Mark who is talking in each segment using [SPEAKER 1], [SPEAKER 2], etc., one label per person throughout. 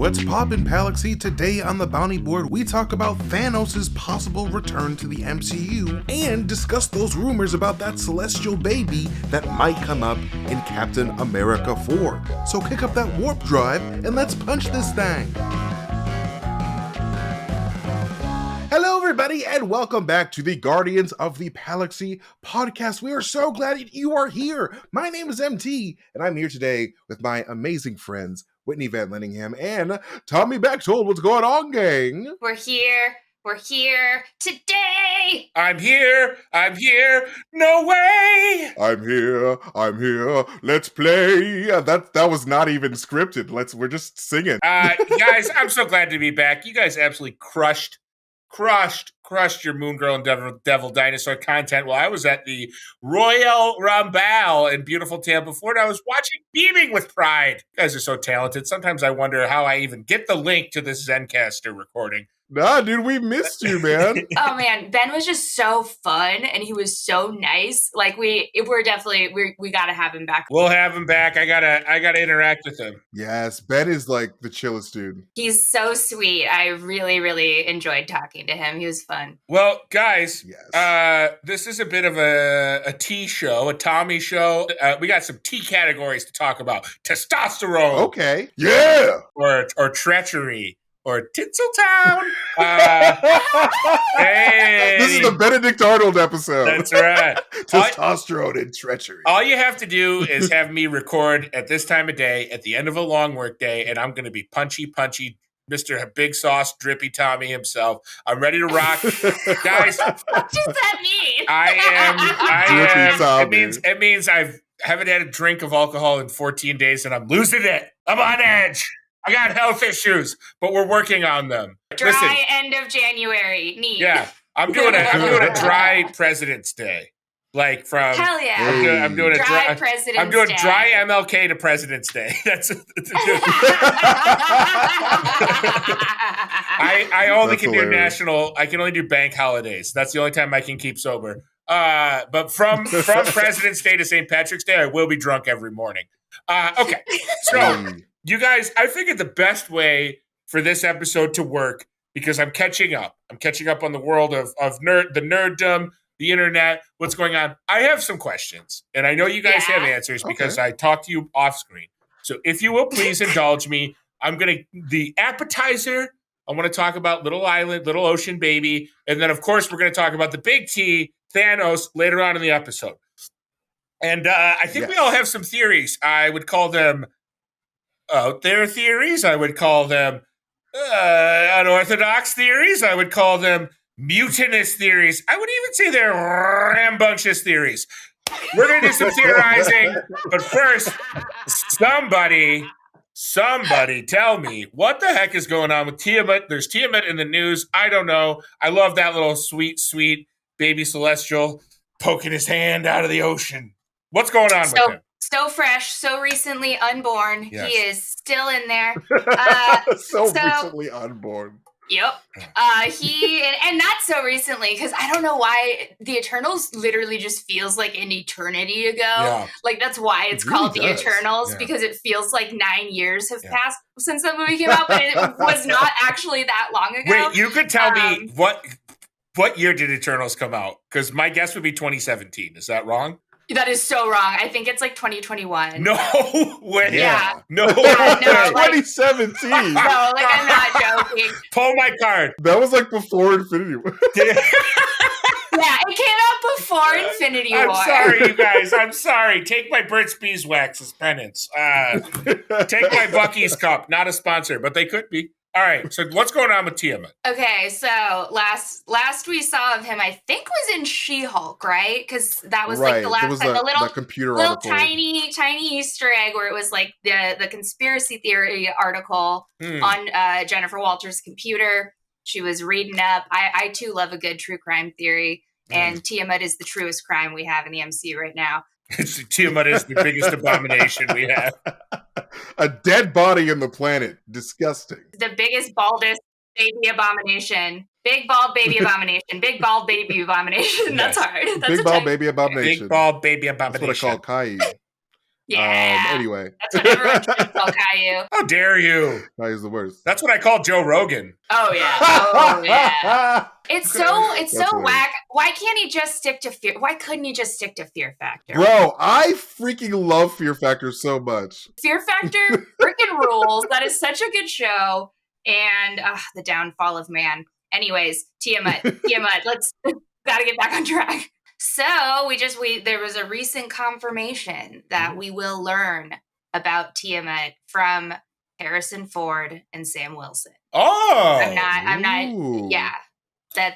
[SPEAKER 1] What's Popping Palaxy? Today on the Bounty Board, we talk about Thanos' possible return to the MCU and discuss those rumors about that celestial baby that might come up in Captain America 4. So kick up that warp drive and let's punch this thing! Hello everybody and welcome back to the Guardians of the Palaxy podcast. We are so glad you are here. My name is MT and I'm here today with my amazing friends Whitney Van Laningham and Tommy Bechtold. What's going on, gang?
[SPEAKER 2] We're here today.
[SPEAKER 3] I'm here, no way.
[SPEAKER 1] I'm here, let's play. That was not even scripted. We're just singing.
[SPEAKER 3] Guys, I'm so glad to be back. You guys absolutely crushed your Moon Girl and Devil Dinosaur content while I was at the Royal Rumble in beautiful Tampa, Florida. I was watching Beaming with Pride. You guys are so talented. Sometimes I wonder how I even get the link to this Zencaster recording.
[SPEAKER 1] Nah, dude, we missed you, man.
[SPEAKER 2] Oh man, Ben was just so fun and he was so nice. Like we gotta have him back.
[SPEAKER 3] We'll have him back. I gotta interact with him.
[SPEAKER 1] Yes, Ben is like the chillest dude.
[SPEAKER 2] He's so sweet. I really, really enjoyed talking to him. He was fun.
[SPEAKER 3] Well, guys,
[SPEAKER 1] yes.
[SPEAKER 3] This is a bit of a tea show, a Tommy show. We got some tea categories to talk about. Testosterone.
[SPEAKER 1] Okay. Yeah.
[SPEAKER 3] Or treachery. Or Tinseltown. Hey.
[SPEAKER 1] This is the Benedict Arnold episode.
[SPEAKER 3] That's right.
[SPEAKER 1] Testosterone and treachery.
[SPEAKER 3] All you have to do is have me record at this time of day, at the end of a long work day, and I'm going to be punchy, Mr. Big Sauce, Drippy Tommy himself. I'm ready to rock. Guys.
[SPEAKER 2] What does that mean?
[SPEAKER 3] I am. It means I haven't had a drink of alcohol in 14 days, and I'm losing it. I'm on edge. I got health issues, but we're working on them.
[SPEAKER 2] Dry end of January. Neat.
[SPEAKER 3] Yeah, I'm doing a dry President's Day, like from.
[SPEAKER 2] Hell yeah!
[SPEAKER 3] I'm doing a dry
[SPEAKER 2] President's
[SPEAKER 3] I'm doing
[SPEAKER 2] Day.
[SPEAKER 3] dry MLK to President's Day. That's. I only can do national. I can only do bank holidays. That's the only time I can keep sober. But from President's Day to St. Patrick's Day, I will be drunk every morning. Okay, so. You guys, I figured the best way for this episode to work, because I'm catching up. I'm catching up on the world of the nerddom, the internet, what's going on. I have some questions, and I know you guys have answers because I talked to you off screen. So if you will please indulge me, the appetizer, I want to talk about Little Island, Little Ocean Baby, and then, of course, we're going to talk about the big T, Thanos, later on in the episode. And I think we all have some theories. I would call them out there theories. I would call them unorthodox theories. I would call them mutinous theories. I would even say they're rambunctious theories. We're going to do some theorizing, but first, somebody tell me what the heck is going on with Tiamut. There's Tiamut in the news. I don't know. I love that little sweet baby celestial poking his hand out of the ocean. What's going on with him?
[SPEAKER 2] So fresh, so recently unborn. Yes. He is still in there.
[SPEAKER 1] So recently unborn.
[SPEAKER 2] Yep. And not so recently, because I don't know why the Eternals literally just feels like an eternity ago. Yeah. Like that's why it's called the Eternals, because it feels like 9 years have passed since that movie came out, but it was not actually that long ago.
[SPEAKER 3] Wait, you could tell me what year did Eternals come out? Because my guess would be 2017. Is that wrong?
[SPEAKER 2] That is so wrong. I think it's like 2021.
[SPEAKER 3] No way.
[SPEAKER 2] Yeah.
[SPEAKER 3] No.
[SPEAKER 2] Yeah, no,
[SPEAKER 1] 2017.
[SPEAKER 2] No, like I'm not joking.
[SPEAKER 3] Pull my card.
[SPEAKER 1] That was like before Infinity War.
[SPEAKER 2] Yeah, it came out before Infinity War.
[SPEAKER 3] I'm sorry, you guys. I'm sorry. Take my Burt's Beeswax as penance. Take my Bucky's cup. Not a sponsor, but they could be. All right, so what's going on with Tiamut?
[SPEAKER 2] Okay, so last we saw of him, I think was in She-Hulk, right? Because that was like the last time, the little
[SPEAKER 1] computer
[SPEAKER 2] little
[SPEAKER 1] article.
[SPEAKER 2] tiny Easter egg where it was like the conspiracy theory article on Jennifer Walters' computer. She was reading up. I too love a good true crime theory, and Tiamut is the truest crime we have in the MCU right now.
[SPEAKER 3] Tiamut is the biggest abomination we have.
[SPEAKER 1] A dead body in the planet. Disgusting.
[SPEAKER 2] The biggest, baldest baby abomination. Big bald baby abomination. Big bald baby abomination. That's hard. That's
[SPEAKER 1] Big bald baby abomination.
[SPEAKER 3] Big bald baby abomination.
[SPEAKER 1] That's what I call Kai.
[SPEAKER 2] Yeah.
[SPEAKER 1] Anyway.
[SPEAKER 2] That's what everyone should call Caillou.
[SPEAKER 3] How dare you?
[SPEAKER 1] Caillou's the worst.
[SPEAKER 3] That's what I call Joe Rogan.
[SPEAKER 2] Oh, yeah. Oh, yeah. It's so
[SPEAKER 1] That's
[SPEAKER 2] whack. Why can't he just stick to Fear? Why couldn't he just stick to Fear Factor?
[SPEAKER 1] Bro, I freaking love Fear Factor so much.
[SPEAKER 2] Fear Factor freaking rules. That is such a good show. And the downfall of man. Anyways, Tiamut. Let's gotta get back on track. So there was a recent confirmation that we will learn about Tiamut from Harrison Ford and Sam Wilson.
[SPEAKER 3] Oh,
[SPEAKER 2] I'm not. Yeah,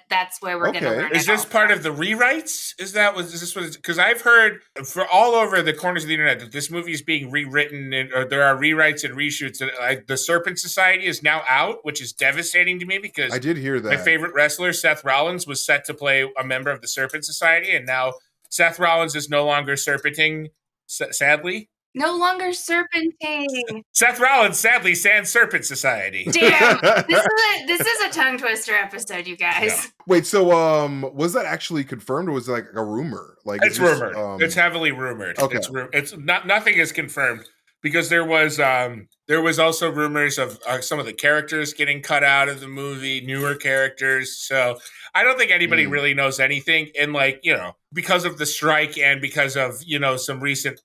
[SPEAKER 2] that's where we're gonna learn.
[SPEAKER 3] Is this part of the rewrites? Is this what? Because I've heard for all over the corners of the internet that this movie is being rewritten, or there are rewrites and reshoots. The Serpent Society is now out, which is devastating to me because
[SPEAKER 1] I did hear that
[SPEAKER 3] my favorite wrestler Seth Rollins was set to play a member of the Serpent Society, and now Seth Rollins is no longer serpenting. Sadly.
[SPEAKER 2] No longer serpenting.
[SPEAKER 3] Seth Rollins, sadly, sans Serpent Society.
[SPEAKER 2] Damn, this is a tongue twister episode, you guys.
[SPEAKER 1] Yeah. Wait, so was that actually confirmed, or was it like a rumor? Like
[SPEAKER 3] it's rumored. It's heavily rumored.
[SPEAKER 1] Okay,
[SPEAKER 3] it's not. Nothing is confirmed because there was also rumors of some of the characters getting cut out of the movie, newer characters. So I don't think anybody really knows anything. And because of the strike and because of some recent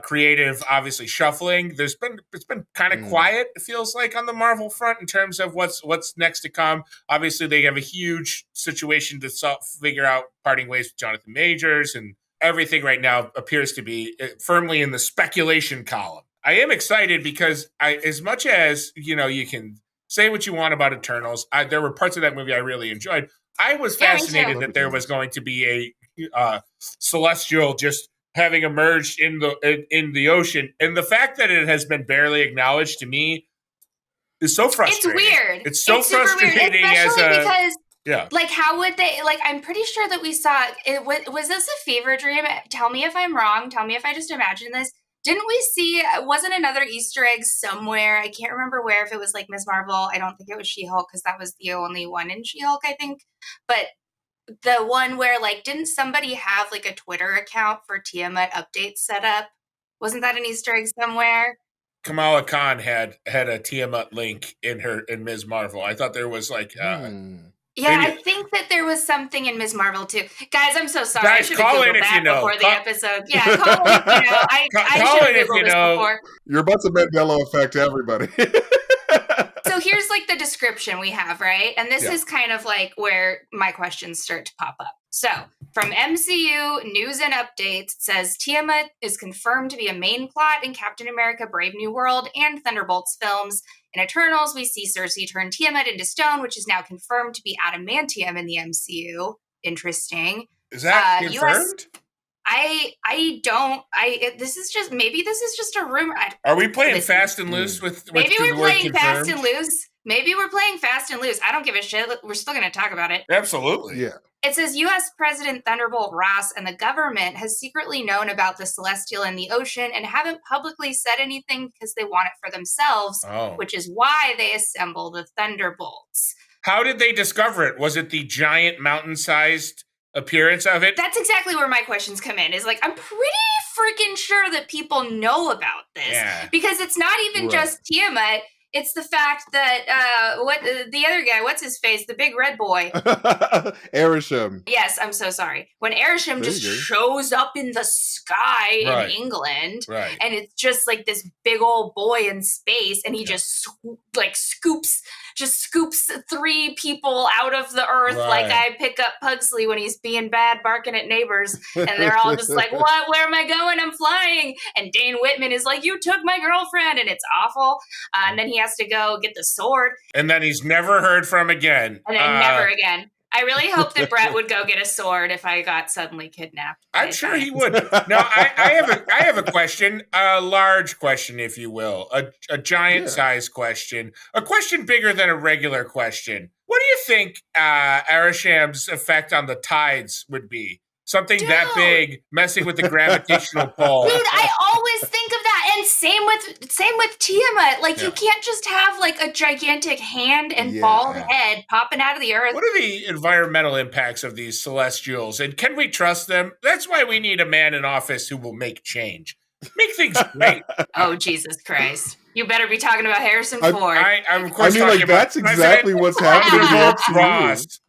[SPEAKER 3] creative, obviously shuffling, it's been kind of quiet, it feels like, on the Marvel front in terms of what's next to come. Obviously they have a huge situation to figure out parting ways with Jonathan Majors, and everything right now appears to be firmly in the speculation column. I am excited because as much as you can say what you want about Eternals, there were parts of that movie I really enjoyed. I was fascinated that there was going to be a celestial just having emerged in the ocean, and the fact that it has been barely acknowledged to me is so frustrating.
[SPEAKER 2] It's weird.
[SPEAKER 3] It's so frustrating,
[SPEAKER 2] because how would they? I'm pretty sure that we saw it. Was this a fever dream? Tell me if I'm wrong. Tell me if I just imagined this. Didn't we see? Wasn't another Easter egg somewhere? I can't remember where. If it was like Ms. Marvel, I don't think it was She-Hulk because that was the only one in She-Hulk, I think. But the one where didn't somebody have a Twitter account for Tiamut updates set up? Wasn't that an Easter egg somewhere?
[SPEAKER 3] Kamala Khan had a Tiamut link in Ms. Marvel. I thought there was
[SPEAKER 2] I think that there was something in Ms. Marvel too. Guys, I'm so sorry.
[SPEAKER 3] Guys, call in if you know.
[SPEAKER 2] Before the episode. Yeah, call in if you know. I should have Googled this before.
[SPEAKER 1] You're about to Mandela effect everybody.
[SPEAKER 2] So here's the description we have, right? And this is kind of where my questions start to pop up. So from MCU News and Updates, it says Tiamut is confirmed to be a main plot in Captain America Brave New World and Thunderbolts films. In Eternals, we see Cersei turn Tiamut into stone, which is now confirmed to be adamantium in the MCU. Interesting.
[SPEAKER 3] Is that confirmed?
[SPEAKER 2] This is just a rumor.
[SPEAKER 3] Are we playing fast and loose with
[SPEAKER 2] maybe we're playing
[SPEAKER 3] confirmed?
[SPEAKER 2] fast and loose. Maybe we're playing fast and loose. I don't give a shit. We're still going to talk about it.
[SPEAKER 3] Absolutely.
[SPEAKER 1] Yeah.
[SPEAKER 2] It says U.S. President Thunderbolt Ross and the government has secretly known about the Celestial in the ocean and haven't publicly said anything because they want it for themselves, which is why they assemble the Thunderbolts.
[SPEAKER 3] How did they discover it? Was it the giant mountain-sized appearance of it?
[SPEAKER 2] That's exactly where my questions come in. Is I'm pretty freaking sure that people know about this because it's not even just Tiamut. It's the fact that the other guy, what's his face, the big red boy,
[SPEAKER 1] Arishem.
[SPEAKER 2] Yes, I'm so sorry. When Arishem just shows up in the sky in England, and it's just this big old boy in space, and he just scoops 3 people out of the earth like I pick up Pugsley when he's being bad, barking at neighbors, and they're all just what? Where am I going? I'm flying. And Dane Whitman is you took my girlfriend, and it's awful. And then he has to go get the sword.
[SPEAKER 3] And then he's never heard from again.
[SPEAKER 2] And then never again. I really hope that Brett would go get a sword if I got suddenly kidnapped.
[SPEAKER 3] I'm sure he would. Now, I have a question, a large question, if you will, a giant-sized question, a question bigger than a regular question. What do you think Arisham's effect on the tides would be? Something that big, messing with the gravitational pull.
[SPEAKER 2] Dude, I always think of that. And same with Tiamut. You can't just have a gigantic hand and bald head popping out of the earth.
[SPEAKER 3] What are the environmental impacts of these celestials? And can we trust them? That's why we need a man in office who will make change. make things great.
[SPEAKER 2] Oh, Jesus Christ. You better be talking about Harrison Ford.
[SPEAKER 3] I'm of course talking
[SPEAKER 1] that's
[SPEAKER 3] about
[SPEAKER 1] exactly what's happening in the MCU.
[SPEAKER 3] Ross.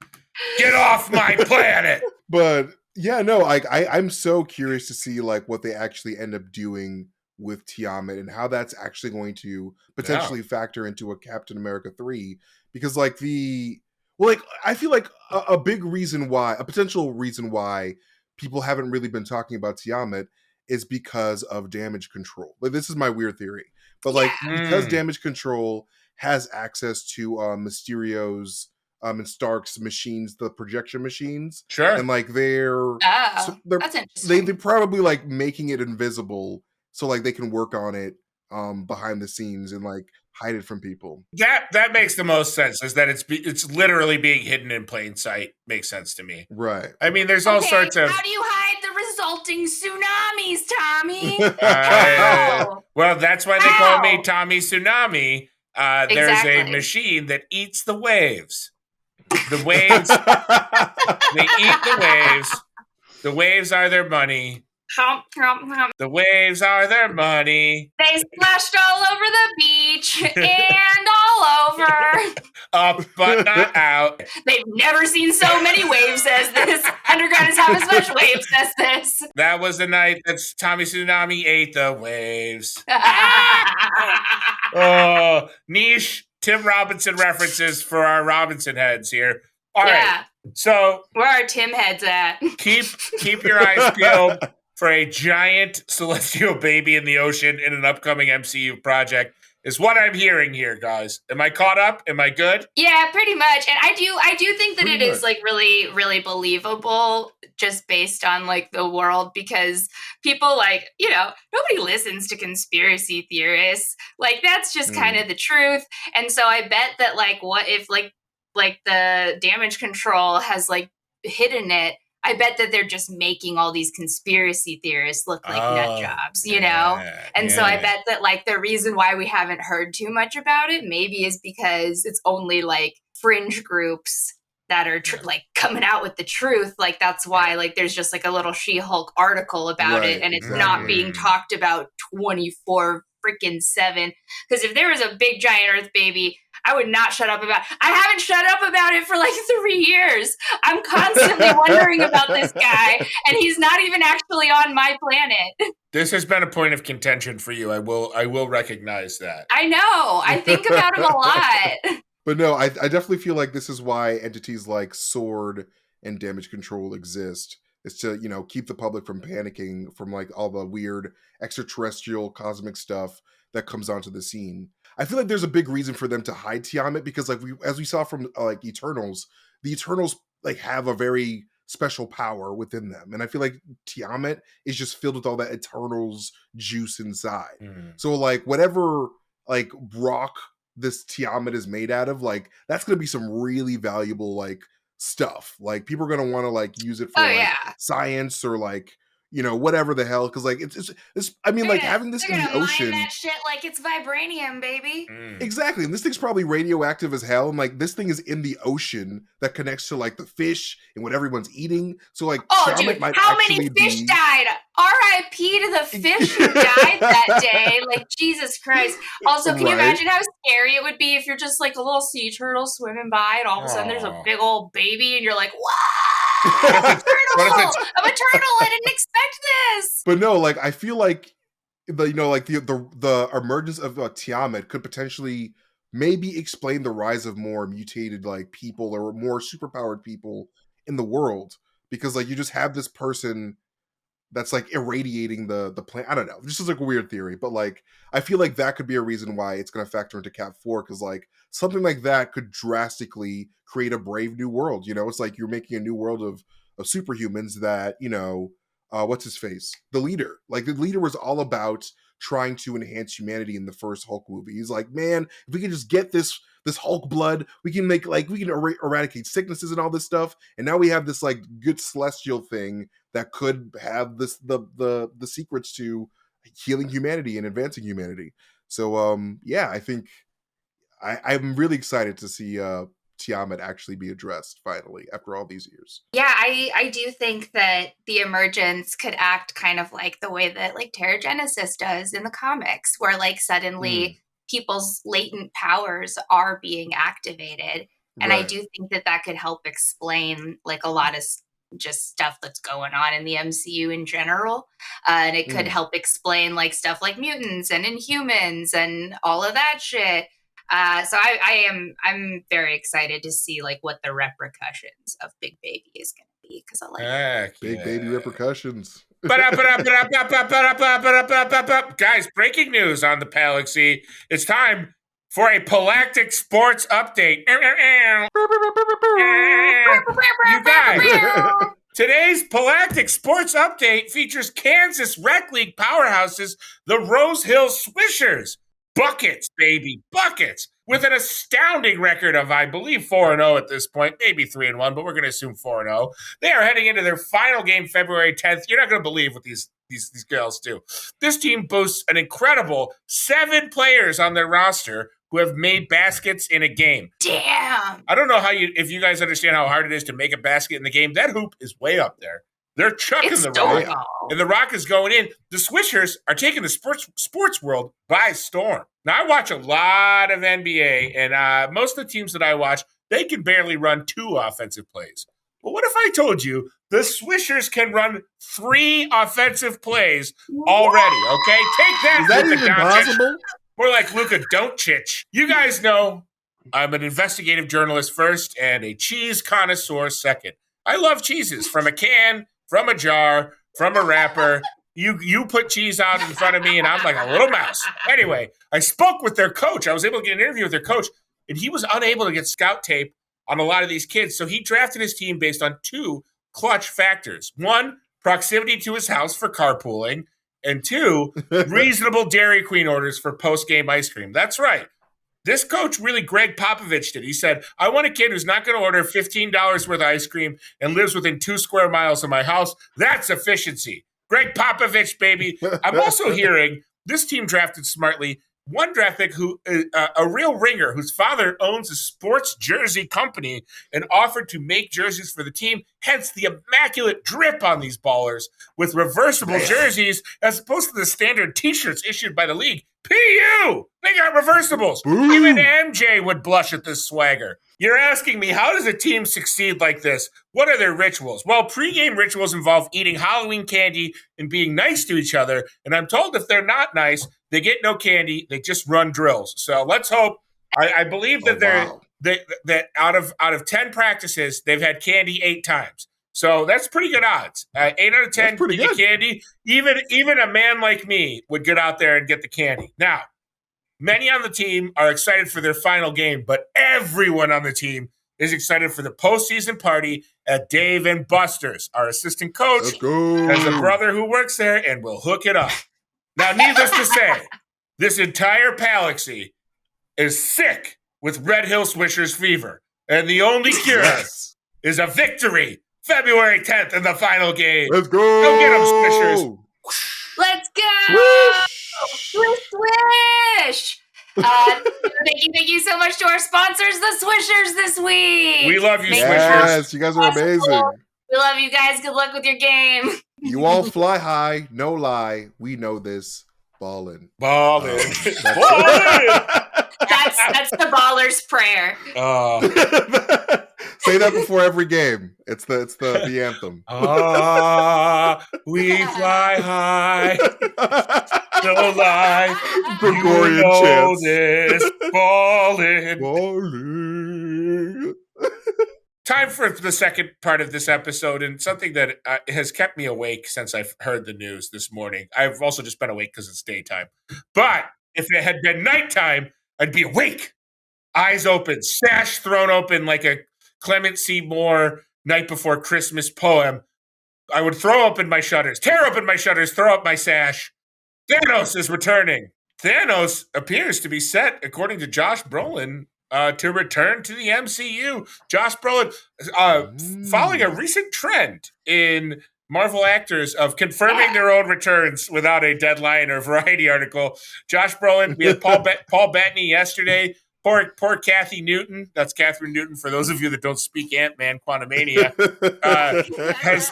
[SPEAKER 3] Get off my planet.
[SPEAKER 1] But yeah, no, I'm so curious to see like what they actually end up doing with Tiamut and how that's actually going to potentially factor into a Captain America 3. Because like I feel like a big reason why, a potential reason why people haven't really been talking about Tiamut is because of damage control. Like, this is my weird theory. But like because damage control has access to Mysterio's and Stark's machines, the projection machines.
[SPEAKER 3] Sure.
[SPEAKER 1] And like they're
[SPEAKER 2] that's interesting.
[SPEAKER 1] They're probably like making it invisible so like they can work on it behind the scenes and like hide it from people.
[SPEAKER 3] That makes the most sense, is that it's literally being hidden in plain sight. Makes sense to me.
[SPEAKER 1] Right.
[SPEAKER 3] I mean, there's all sorts of...
[SPEAKER 2] How do you hide the resulting tsunamis, Tommy?
[SPEAKER 3] Well, that's why they call me Tommy Tsunami. There's a machine that eats the waves. The waves, they eat the waves. The waves are their money. The waves are their money.
[SPEAKER 2] They splashed all over the beach and all over.
[SPEAKER 3] Up but not out.
[SPEAKER 2] They've never seen so many waves as this. Underground has have as much waves as this.
[SPEAKER 3] That was the night that Tommy Tsunami ate the waves. Oh, niche Tim Robinson references for our Robinson heads here. All right. So
[SPEAKER 2] where are Tim heads at?
[SPEAKER 3] Keep your eyes peeled for a giant celestial baby in the ocean in an upcoming MCU project, is what I'm hearing here, guys. Am I caught up? Am I good?
[SPEAKER 2] Yeah, pretty much. And I do think that it is like really, really believable just based on like the world, because people like, nobody listens to conspiracy theorists. Like, that's just kind of the truth. And so I bet that like, what if like the damage control has like hidden it, I bet that they're just making all these conspiracy theorists look like nut jobs, And so I bet that like the reason why we haven't heard too much about it maybe is because it's only like fringe groups that are like coming out with the truth. Like, that's why like there's just like a little She-Hulk article about it, and it's not being talked about 24/7. Because if there was a big giant Earth baby, I would not shut up about it. I haven't shut up about it for like 3 years. I'm constantly wondering about this guy, and he's not even actually on my planet.
[SPEAKER 3] This has been a point of contention for you. I will recognize that.
[SPEAKER 2] I know. I think about him a lot.
[SPEAKER 1] But no, I definitely feel like this is why entities like Sword and Damage Control exist. Is to, keep the public from panicking from like all the weird extraterrestrial cosmic stuff that comes onto the scene. I feel like there's a big reason for them to hide Tiamut, because like as we saw from like Eternals, the Eternals like have a very special power within them. And I feel like Tiamut is just filled with all that Eternals juice inside. So like whatever like rock this Tiamut is made out of, like that's going to be some really valuable like stuff. Like people are going to want to like use it for science or like, whatever the hell. Cause like it's I mean, like having this in the ocean.
[SPEAKER 2] That shit like it's vibranium, baby.
[SPEAKER 1] Exactly. And this thing's probably radioactive as hell. And like this thing is in the ocean that connects to like the fish and what everyone's eating. So like,
[SPEAKER 2] dude, how many fish died? R.I.P. to the fish who died that day. Like, Jesus Christ. Also, can you imagine how scary it would be if you're just like a little sea turtle swimming by and all of a sudden there's a big old baby and you're like, wow, I'm a turtle. I didn't expect this.
[SPEAKER 1] But no, like I feel like the emergence of Tiamut could potentially maybe explain the rise of more mutated like people or more superpowered people in the world, because like you just have this person that's like irradiating the planet. I don't know. This is like a weird theory, but like I feel like that could be a reason why it's going to factor into Cap 4, because like something like that could drastically create a brave new world. It's like you're making a new world of superhumans that what's his face, the leader. Like the leader was all about trying to enhance humanity in the first Hulk movie. He's like, man, if we can just get this Hulk blood, we can eradicate sicknesses and all this stuff. And now we have this like good celestial thing that could have the secrets to healing humanity and advancing humanity. So I think I'm really excited to see Tiamut actually be addressed finally after all these years.
[SPEAKER 2] Yeah, I do think that the emergence could act kind of like the way that like Terrigenesis does in the comics, where like suddenly people's latent powers are being activated. And I do think that could help explain like a lot of just stuff that's going on in the MCU in general. And it could help explain like stuff like mutants and Inhumans and all of that shit. So I'm very excited to see like what the repercussions of Big Baby is going to be, because I like
[SPEAKER 1] Big Baby repercussions.
[SPEAKER 3] Guys, breaking news on the Palaxy. It's time for a Galactic Sports update. You guys, today's Galactic Sports update features Kansas Rec League powerhouses, the Rose Hill Swishers. Buckets, baby, buckets. With an astounding record of, I believe, 4-0 at this point, maybe 3-1, but we're going to assume 4-0. They are heading into their final game February 10th. You're not going to believe what these girls do. This team boasts an incredible 7 players on their roster who have made baskets in a game.
[SPEAKER 2] Damn.
[SPEAKER 3] I don't know if you guys understand how hard it is to make a basket in the game. That hoop is way up there. They're chucking the rock, and the rock is going in. The Swishers are taking the sports world by storm. Now, I watch a lot of NBA, and most of the teams that I watch, they can barely run 2 offensive plays. But what if I told you the Swishers can run 3 offensive plays already, okay? Take that,
[SPEAKER 1] is that
[SPEAKER 3] Luka
[SPEAKER 1] even possible?
[SPEAKER 3] More like Luka Doncic. You guys know I'm an investigative journalist first and a cheese connoisseur second. I love cheeses from a can, from a jar, from a wrapper. You put cheese out in front of me, and I'm like a little mouse. Anyway, I spoke with their coach. I was able to get an interview with their coach, and he was unable to get scout tape on a lot of these kids. So he drafted his team based on 2 clutch factors. 1, proximity to his house for carpooling, and 2, reasonable Dairy Queen orders for post-game ice cream. That's right. This coach really Greg Popovich did. He said, I want a kid who's not going to order $15 worth of ice cream and lives within 2 square miles of my house. That's efficiency. Greg Popovich, baby. I'm also hearing this team drafted smartly. One draft pick who a real ringer whose father owns a sports jersey company and offered to make jerseys for the team, hence the immaculate drip on these ballers with reversible jerseys as opposed to the standard T-shirts issued by the league. PU! They got reversibles. Ooh. Even MJ would blush at this swagger. You're asking me, how does a team succeed like this? What are their rituals? Well, pregame rituals involve eating Halloween candy and being nice to each other. And I'm told if they're not nice, they get no candy. They just run drills. So let's hope. I believe that that out of 10 practices, they've had candy 8 times. So that's pretty good odds. 8 out of 10 get candy. Even a man like me would get out there and get the candy. Now, many on the team are excited for their final game, but everyone on the team is excited for the postseason party at Dave and Buster's. Our assistant coach has a brother who works there and will hook it up. Now, needless to say, this entire Palaxy is sick with Red Hill Swishers fever, and the only cure is a victory February 10th in the final game.
[SPEAKER 1] Let's go.
[SPEAKER 3] Go get them, Swishers.
[SPEAKER 2] Let's go. Swish, swish. Thank you so much to our sponsors, the Swishers, this week.
[SPEAKER 3] We love you, Swishers.
[SPEAKER 1] Yes, you guys are amazing.
[SPEAKER 2] We love you guys. Good luck with your game.
[SPEAKER 1] You all fly high, no lie. We know this. Ballin'.
[SPEAKER 3] Ballin'.
[SPEAKER 2] That's the baller's prayer.
[SPEAKER 1] Say that before every game. It's the anthem.
[SPEAKER 3] We fly high. No lie.
[SPEAKER 1] Gregorian chants.
[SPEAKER 3] Ballin'. Time for the second part of this episode, and something that has kept me awake since I've heard the news this morning. I've also just been awake because it's daytime. But if it had been nighttime, I'd be awake. Eyes open, sash thrown open like a Clement C. Moore Night Before Christmas poem. I would throw open my shutters, tear open my shutters, throw up my sash. Thanos is returning. Thanos appears to be set, according to Josh Brolin, to return to the MCU. Josh Brolin, following a recent trend in Marvel actors of confirming their own returns without a deadline or variety article. Josh Brolin, we had Paul Bettany yesterday. Poor Kathy Newton. That's Catherine Newton. For those of you that don't speak Ant-Man Quantumania, has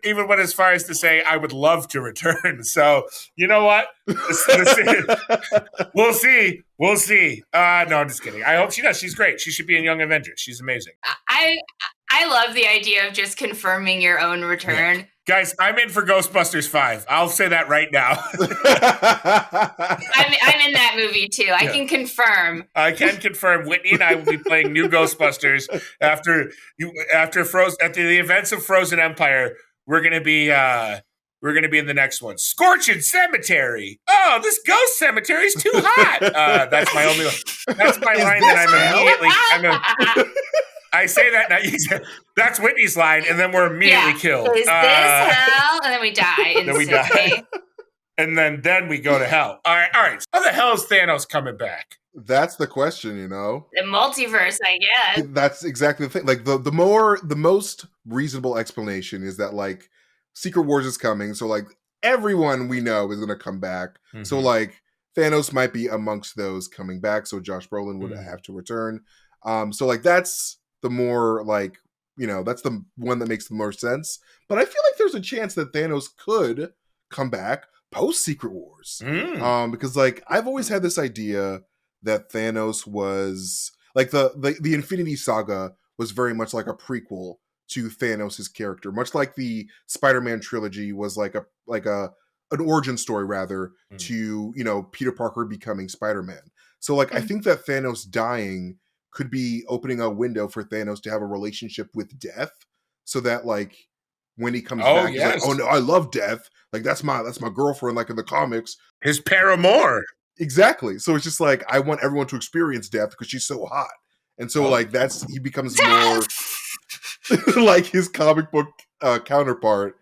[SPEAKER 3] even went as far as to say, "I would love to return." So you know what? We'll see. We'll see. No, I'm just kidding. I hope she does. She's great. She should be in Young Avengers. She's amazing.
[SPEAKER 2] I love the idea of just confirming your own return.
[SPEAKER 3] Yeah. Guys, I'm in for Ghostbusters 5. I'll say that right now.
[SPEAKER 2] I'm in that movie too. I can confirm.
[SPEAKER 3] I can confirm. Whitney and I will be playing new Ghostbusters after the events of Frozen Empire. We're gonna be in the next one. Scorching Cemetery. Oh, this ghost cemetery is too hot. That's my only. That's my line that I'm immediately. I say that now. That's Whitney's line, and then we're immediately killed.
[SPEAKER 2] Is this hell? And then we die instantly.
[SPEAKER 3] Then we die. And then we go to hell. All right. How the hell is Thanos coming back?
[SPEAKER 1] That's the question, you know.
[SPEAKER 2] The multiverse, I guess.
[SPEAKER 1] That's exactly the thing. Like the most reasonable explanation is that like Secret Wars is coming, so like everyone we know is gonna come back. Mm-hmm. So like Thanos might be amongst those coming back. So Josh Brolin would have to return. So like that's the more like, you know, that's the one that makes the more sense. But I feel like there's a chance that Thanos could come back post Secret Wars. Because like I've always had this idea that Thanos was like the Infinity Saga was very much like a prequel to Thanos' character, much like the Spider-Man trilogy was like an origin story rather to, you know, Peter Parker becoming Spider-Man. So like I think that Thanos dying could be opening a window for Thanos to have a relationship with Death, so that like when he comes back, he's like, "Oh no, I love Death. Like that's my girlfriend, like in the comics,
[SPEAKER 3] his paramour."
[SPEAKER 1] Exactly. So it's just like I want everyone to experience Death because she's so hot, and so like he becomes more like his comic book counterpart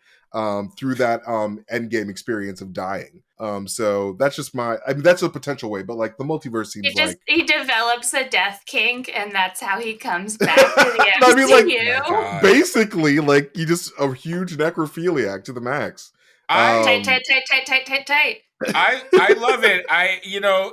[SPEAKER 1] through that Endgame experience of dying. So that's just that's a potential way, but like the multiverse seems
[SPEAKER 2] he develops a death kink, and that's how he comes back to the MCU. I mean,
[SPEAKER 1] like, basically, like you just a huge necrophiliac to the max.
[SPEAKER 2] Tight.
[SPEAKER 3] I love it.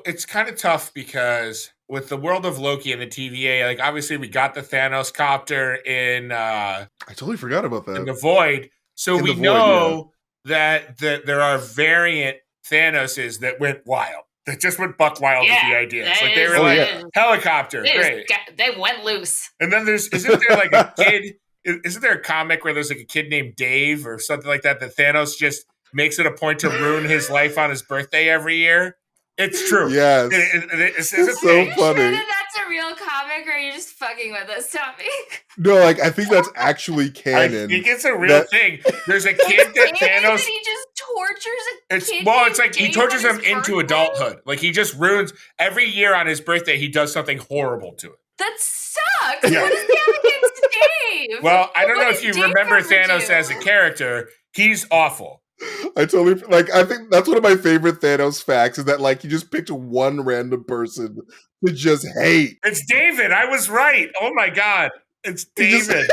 [SPEAKER 3] It's kind of tough because with the world of Loki and the TVA, like obviously we got the Thanos copter in. I
[SPEAKER 1] totally forgot about that.
[SPEAKER 3] In the Void. So we know that there are variant Thanoses that went wild. That just went buck wild with the ideas. Like they were helicopter. Great.
[SPEAKER 2] They went loose.
[SPEAKER 3] And then isn't there like a kid? Isn't there a comic where there's like a kid named Dave or something like that Thanos just makes it a point to ruin his life on his birthday every year? It's true.
[SPEAKER 1] Yes.
[SPEAKER 3] It's
[SPEAKER 1] so funny.
[SPEAKER 2] Sure that's a real comic, or are you just fucking with us, Tommy?
[SPEAKER 1] No, like I think that's actually canon.
[SPEAKER 3] I think it's a real thing. There's a kid that Thanos.
[SPEAKER 2] He just tortures a kid.
[SPEAKER 3] It's like he tortures him into adulthood. Like he just ruins every year on his birthday. He does something horrible to it.
[SPEAKER 2] That sucks. Yeah. What does he have against Dave?
[SPEAKER 3] Well, I don't know if you remember Thanos as a character. He's awful.
[SPEAKER 1] I totally I think that's one of my favorite Thanos facts is that like he just picked one random person to just hate.
[SPEAKER 3] It's David. I was right. Oh my God. It's David.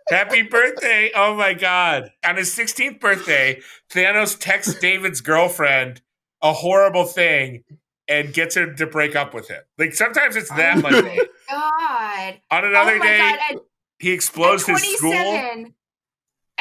[SPEAKER 3] Happy birthday. Oh my God. On his 16th birthday, Thanos texts David's girlfriend a horrible thing and gets her to break up with him. Like sometimes it's that much.
[SPEAKER 2] Oh my God.
[SPEAKER 3] On another day, he explodes his school.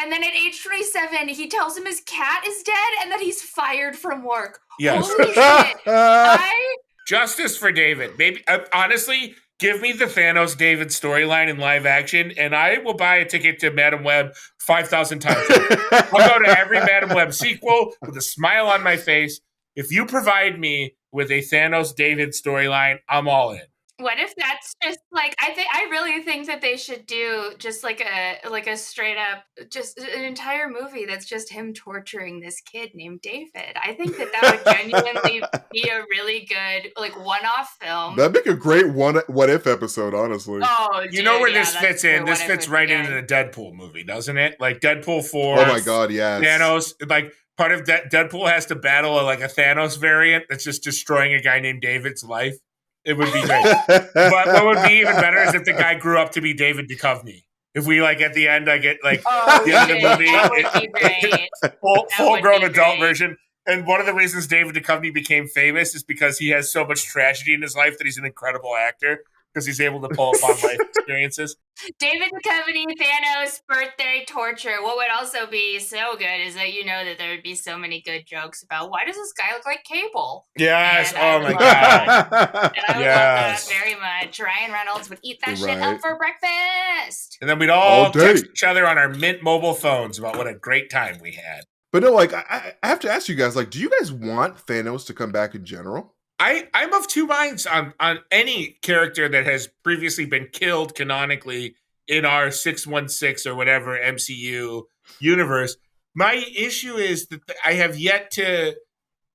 [SPEAKER 2] And then at age 27, he tells him his cat is dead and that he's fired from work.
[SPEAKER 3] Yes.
[SPEAKER 2] Holy shit.
[SPEAKER 3] Justice for David. Maybe honestly, give me the Thanos David storyline in live action, and I will buy a ticket to Madam Web 5,000 times. I'll go to every Madam Web sequel with a smile on my face. If you provide me with a Thanos David storyline, I'm all in.
[SPEAKER 2] What if that's just like I really think that they should do just like a straight up just an entire movie that's just him torturing this kid named David. I think that would genuinely be a really good like one-off film.
[SPEAKER 1] That'd make a great what if episode, honestly.
[SPEAKER 2] Oh, dude,
[SPEAKER 3] you know where this fits in? This fits right into the Deadpool movie, doesn't it? Like Deadpool 4.
[SPEAKER 1] Oh my God, yes.
[SPEAKER 3] Thanos, like part of Deadpool has to battle like a Thanos variant that's just destroying a guy named David's life. It would be great. But what would be even better is if the guy grew up to be David Duchovny. If we like at the end, I get like the end of the movie,
[SPEAKER 2] that would be great.
[SPEAKER 3] full grown adult version. And one of the reasons David Duchovny became famous is because he has so much tragedy in his life that he's an incredible actor because he's able to pull upon life experiences.
[SPEAKER 2] David Duchovny, Thanos, birthday torture. What would also be so good is that that there would be so many good jokes about why does this guy look like Cable?
[SPEAKER 3] Yes. Oh my God.
[SPEAKER 2] And I would love that very much. Ryan Reynolds would eat that shit up for breakfast.
[SPEAKER 3] And then we'd all text each other on our Mint mobile phones about what a great time we had.
[SPEAKER 1] But no, like I have to ask you guys, like, do you guys want Thanos to come back in general?
[SPEAKER 3] I'm of two minds on any character that has previously been killed canonically in our 616 or whatever MCU universe. My issue is that I have yet to.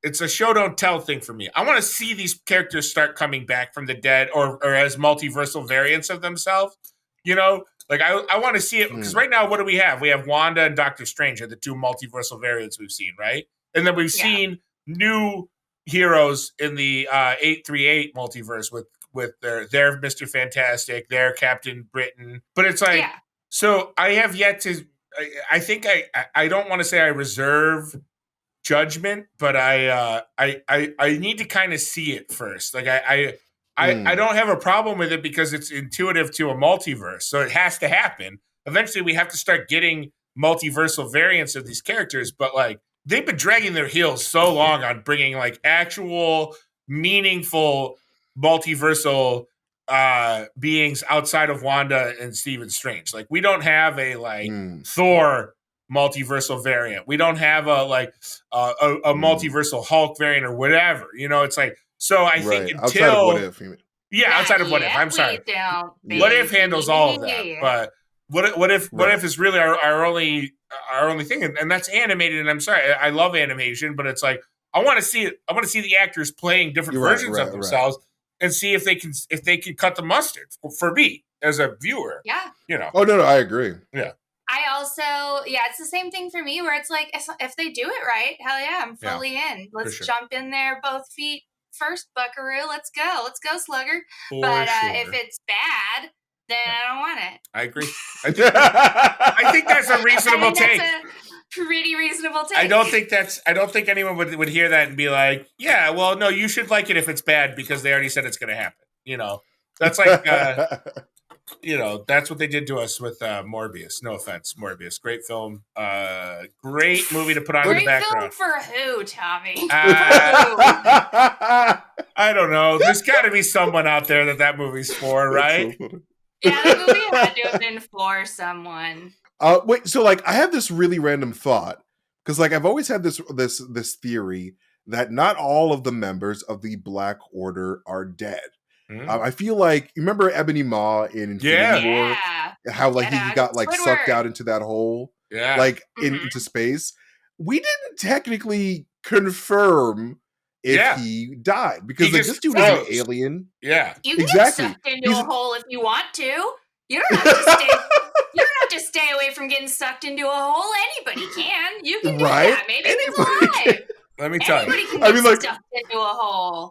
[SPEAKER 3] It's a show don't tell thing for me. I want to see these characters start coming back from the dead or as multiversal variants of themselves. Like I want to see it because right now, what do we have? We have Wanda and Doctor Strange are the two multiversal variants we've seen, right? And then we've seen new heroes in the 838 multiverse with their Mr. Fantastic, their Captain Britain. But it's like, so I have yet to. I think I don't want to say I reserve judgment, but I need to kind of see it first. Like I don't have a problem with it because it's intuitive to a multiverse, so it has to happen. Eventually, we have to start getting multiversal variants of these characters, but like they've been dragging their heels so long on bringing like actual meaningful multiversal beings outside of Wanda and Stephen Strange. Like we don't have a Thor multiversal variant. We don't have a multiversal Hulk variant or whatever. It's like, so I think until
[SPEAKER 1] outside of What If,
[SPEAKER 3] outside of What If. I'm sorry. What If handles all of that, but what if is really our only thing, and that's animated. And I'm sorry, I love animation, but it's like I want to see it. I want to see the actors playing different versions of themselves and see if they can cut the mustard for me as a viewer.
[SPEAKER 2] Yeah.
[SPEAKER 1] Oh no, I agree.
[SPEAKER 3] Yeah.
[SPEAKER 2] I also, it's the same thing for me where it's like, if they do it right, hell yeah, I'm fully in. Let's jump in there, both feet first, buckaroo. Let's go, slugger. But if it's bad, then I don't want it.
[SPEAKER 3] I agree. I think that's a reasonable take.
[SPEAKER 2] That's a pretty reasonable take.
[SPEAKER 3] I don't think anyone would hear that and be like, yeah, well, no, you should like it if it's bad because they already said it's going to happen. That's like, that's what they did to us with Morbius. No offense, Morbius. Great film. Great movie to put on in the background.
[SPEAKER 2] Great film for who, Tommy?
[SPEAKER 1] I
[SPEAKER 3] don't know. There's got to be someone out there that movie's for, right?
[SPEAKER 2] Yeah, the movie had to have been for someone.
[SPEAKER 1] Wait, so like I have this really random thought because like I've always had this theory that not all of the members of the Black Order are dead. I feel like you remember Ebony Maw in Infinity War, how like he got like sucked out into that hole, into space. We didn't technically confirm if he died because like this dude is an alien.
[SPEAKER 3] Yeah,
[SPEAKER 2] you can get sucked into a hole if you want to. You don't have to stay. You don't have to stay away from getting sucked into a hole. Anybody can. You can do that. Maybe it's alive.
[SPEAKER 3] Let me tell you.
[SPEAKER 2] Anybody can get sucked into a hole.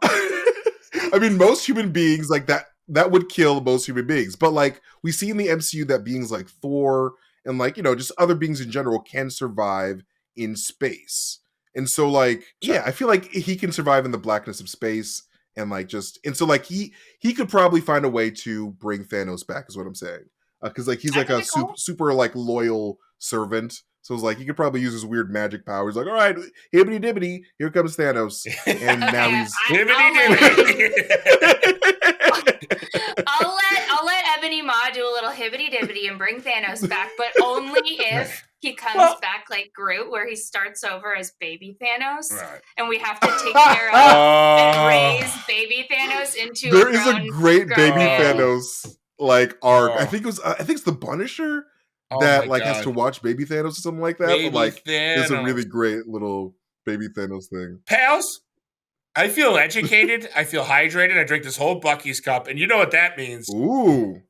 [SPEAKER 1] I mean, most human beings like that would kill most human beings. But like we see in the MCU that beings like Thor and like, just other beings in general can survive in space. And so like, I feel like he can survive in the blackness of space and like so like he could probably find a way to bring Thanos back is what I'm saying. Because like he's like a super like loyal servant. So it's like he could probably use his weird magic powers. Like, all right, hibbity dibbity, here comes Thanos, and now he's
[SPEAKER 3] hibbity dibbity.
[SPEAKER 2] I'll let Ebony Maw do a little hibbity dibbity and bring Thanos back, but only if he comes back like Groot, where he starts over as baby Thanos, and we have to take care of and raise baby Thanos into.
[SPEAKER 1] There is a great baby Thanos like arc. I think it's the Punisher. That like has to watch Baby Thanos or something like that. But like it's a really great little Baby Thanos thing.
[SPEAKER 3] Pals, I feel educated. I feel hydrated. I drink this whole Buc-ee's cup, and you know what that means.
[SPEAKER 1] Ooh.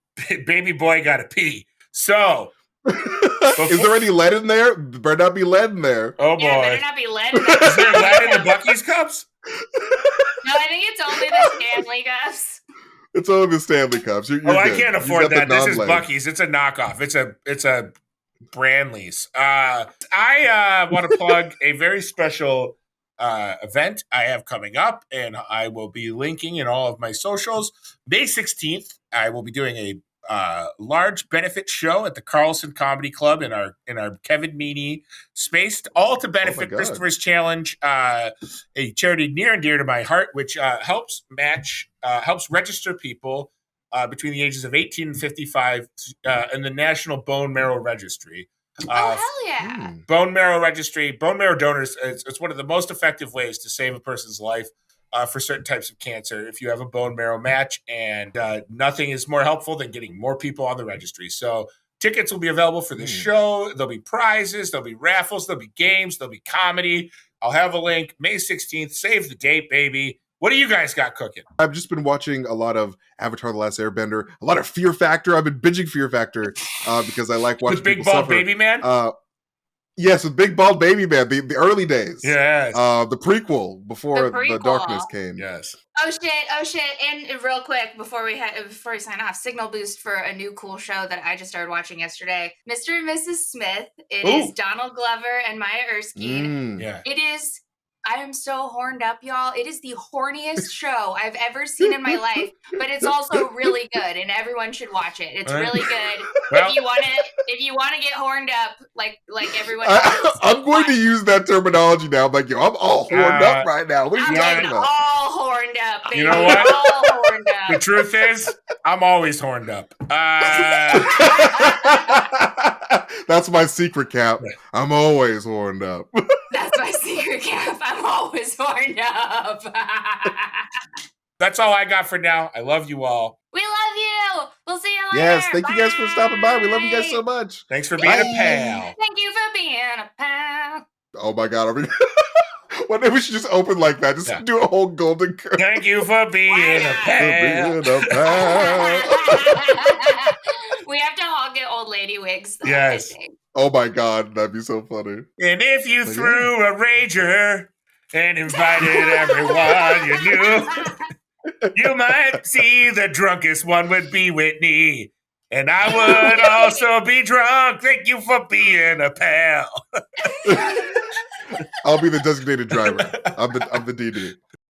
[SPEAKER 3] Baby boy gotta pee. So
[SPEAKER 1] is there any lead in there? Better not be lead in there.
[SPEAKER 3] Oh boy.
[SPEAKER 2] Yeah, better not be lead in there.
[SPEAKER 3] Is there lead in the Buc-ee's cups?
[SPEAKER 2] No, I think it's only the Stanley cups.
[SPEAKER 1] It's only the Stanley cups. You're
[SPEAKER 3] I can't afford that. This is Buc-ee's. It's a knockoff. It's a Brantley's. I want to plug a very special event I have coming up, and I will be linking in all of my socials. May 16th, I will be doing a large benefit show at the Carlson Comedy Club in our Kevin Meaney space, all to benefit Christopher's Challenge, a charity near and dear to my heart, which helps register people between the ages of 18 and 55 in the National Bone Marrow Registry.
[SPEAKER 2] Hell yeah.
[SPEAKER 3] Bone marrow registry, bone marrow donors, it's one of the most effective ways to save a person's life for certain types of cancer if you have a bone marrow match, and nothing is more helpful than getting more people on the registry. So tickets will be available for the show. There'll be prizes, there'll be raffles, there'll be games, there'll be comedy. I'll have a link. May 16th, save the date, baby. What do you guys got cooking?
[SPEAKER 1] I've just been watching a lot of Avatar: The Last Airbender, a lot of Fear Factor. I've been binging Fear Factor because I like watching
[SPEAKER 3] Big Bald Baby Man?
[SPEAKER 1] Yes, with Big Bald Baby Man, the early days.
[SPEAKER 3] Yes.
[SPEAKER 1] The prequel before the darkness came.
[SPEAKER 3] Yes.
[SPEAKER 2] Oh shit. And real quick, before we sign off, signal boost for a new cool show that I just started watching yesterday. Mr. and Mrs. Smith. It is Donald Glover and Maya Erskine.
[SPEAKER 3] Yeah.
[SPEAKER 2] It is, I am so horned up, y'all. It is the horniest show I've ever seen in my life, but it's also really good, and everyone should watch it. It's really good. Well, if you want to get horned up, like everyone else,
[SPEAKER 1] I'm going to use that terminology now. I'm like, yo, I'm all horned up right now. What are you talking about?
[SPEAKER 2] All horned up, baby.
[SPEAKER 3] You know what?
[SPEAKER 2] All horned up.
[SPEAKER 3] The truth is, I'm always horned up.
[SPEAKER 1] That's my secret, Cap. I'm always horned up.
[SPEAKER 2] That's my secret, Cap. I'm always horned up.
[SPEAKER 3] That's all I got for now. I love you all.
[SPEAKER 2] We love you. We'll see you later.
[SPEAKER 1] Yes, thank you guys for stopping by. We love you guys so much.
[SPEAKER 3] Thanks for being a pal.
[SPEAKER 2] Thank you for being a pal.
[SPEAKER 1] Oh my God. One day we should just open like that. Just do a whole golden curve.
[SPEAKER 3] Thank you for being a pal.
[SPEAKER 2] We have to all get old lady wigs, though,
[SPEAKER 3] yes.
[SPEAKER 2] I think.
[SPEAKER 1] Oh my God, that'd be so funny.
[SPEAKER 3] And if you threw a rager and invited everyone you knew, you might see the drunkest one would be Whitney. And I would also be drunk. Thank you for being a pal.
[SPEAKER 1] I'll be the designated driver. I'm the DD.